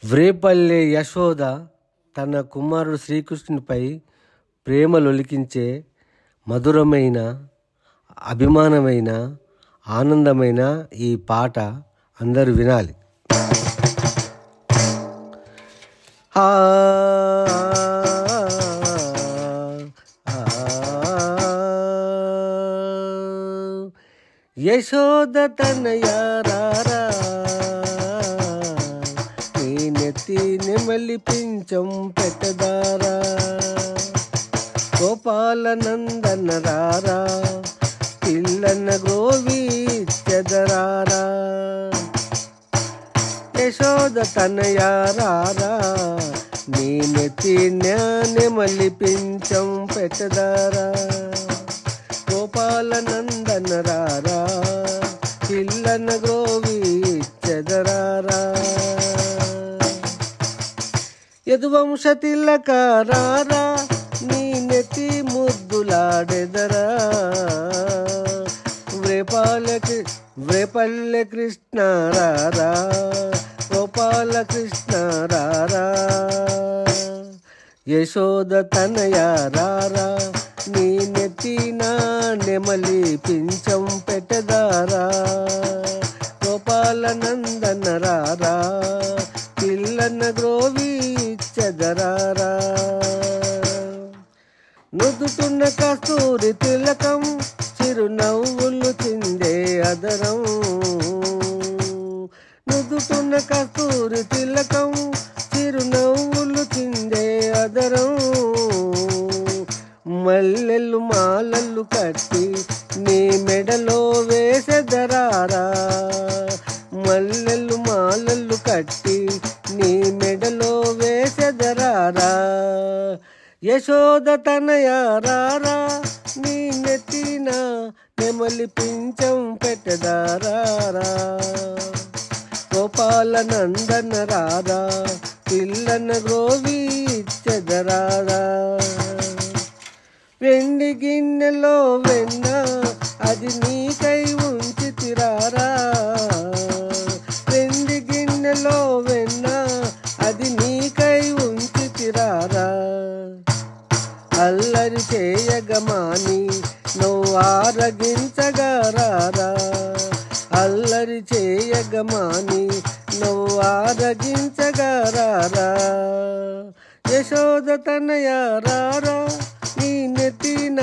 వ్రేపల్లె యశోద తన కుమారుడు శ్రీకృష్ణునిపై ప్రేమలొలికించే మధురమైన, అభిమానమైన, ఆనందమైన ఈ పాట అందరూ వినాలి. యశోద తనయ రారా, నీ నెత్తి నెమలి పించం పెట్టదారా, గోపాల నందన రారా, పిల్లన గోవి చెదరారా. యశోద తనయ రారా, నీ నెత్తి నెమలి పించం పెట్టదారా, గోపాల నందన రారా, పిల్లన గ్రోవి చెదరారా. యదువంశ తిలక రారా, నీ నెత్తి ముద్దులాడెదరా, వ్రేపల్లె కృష్ణ రారా, గోపాల కృష్ణ రారా. యశోద తనయ రారా, నీ నెత్తిన నెమలి పించం పెట్టదారా, గోపాల నందన రారా, పిల్లన గ్రోవి చెదరారా. నుదుటున్న కస్తూరి తిలకం, చిరునవ్వులు చిందే అదరం, నుదుటున్న కస్తూరి తిలకం, చిరునవ్వులు చిందే అదరం. మల్లెలు మాలలు కట్టి నీ మెడలో వేసెదరారా, మల్లెలు మాలలు కట్టి నీ మెడలో వేసెదరారా. యశోద తనయ రారా, నీ నెత్తిన నెమలి పించం పెట్టదారా, గోపాల నందన రారా, పిల్లన గ్రోవి చెదరారా. వెండి గిన్నెలో వెన్న, అది నీకై ఉంచి తిరారా, వెండి గిన్నెలో వెన్న, అది నీకై ఉంచి తిరారా. అల్లరి చేయగమాని నువ్వు ఆరగించగరారా, అల్లరి చేయగమాని నువ్వు ఆరగించగరారా. యశోద తనయ రారా, నీ నెత్తిన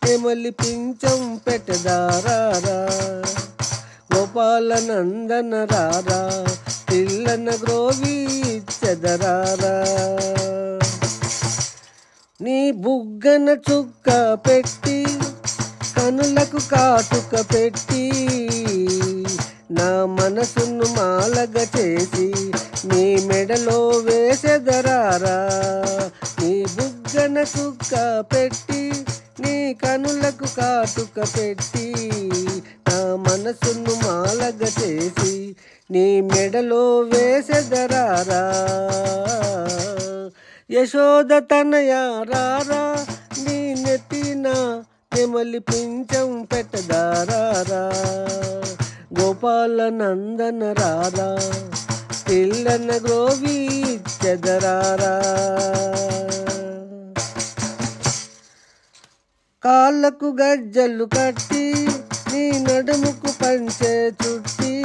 నెమలి పించం పెట్టదారా, గోపాల నందన రారా, పిల్లన గ్రోవి చెదరారా. నీ బుగ్గన చుక్క పెట్టి, కనులకు కాటుక పెట్టి, నా మనసును మాలగ చేసి నీ మెడలో వేసెదరారా. నీ బుగ్గన చుక్క పెట్టి, నీ కనులకు కాటుక పెట్టి, నా మనసును మాలగ చేసి నీ మెడలో వేసెదరారా. యశోద తనయ రారా, నీ నెత్తిన నెమలి పించం పెట్టదారా, గోపాల నందన రారా, పిల్లన గ్రోవి చెదరారా. కాళ్ళకు గజ్జలు కట్టి, నీ నడుముకు పంచె చుట్టి,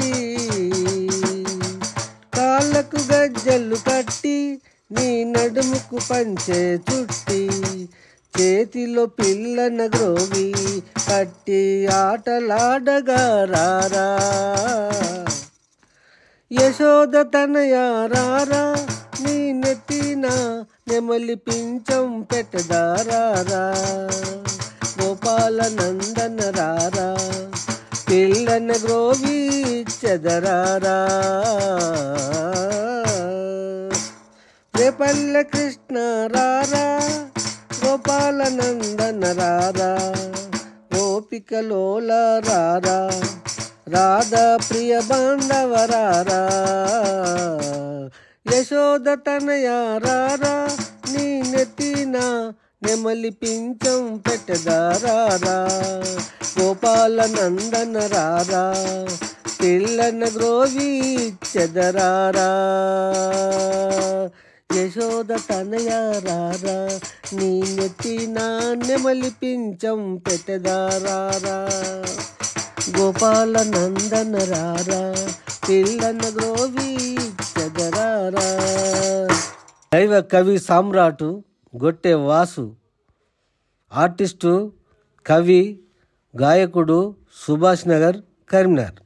కాళ్ళకు గజ్జలు కట్టి, నీ నడుముకు పంచె చుట్టి, చేతిలో పిల్లన గ్రోవి కట్టి ఆటలాడగారారా. యశోద తనయ రారా, నీ నెత్తిన నెమలి పించం పెట్టదారా, గోపాల నందన రారా, పిల్లన గ్రోవి చెదరారా. వ్రేపల్లె కృష్ణ రారా, గోపాల నందన రారా, గోపికలోల రారా, రాధా ప్రియ బాంధవ రారా. యశోద తనయ రారా, నీ నెత్తిన నెమలి పించం పెట్టదారా, గోపాల నందన రారా, పిల్లన గ్రోవి చెదరారా. యశోద తనయ రారా నీ నెత్తిన నెమలి పించం పెట్టెదారారా గోపాల నందన రారా పిల్లన గ్రోవి చెదరారా. దైవ కవి సామ్రాటు గొట్టె వాసు, ఆర్టిస్టు, కవి, గాయకుడు, సుభాష్ నగర్, కరీంనగర్.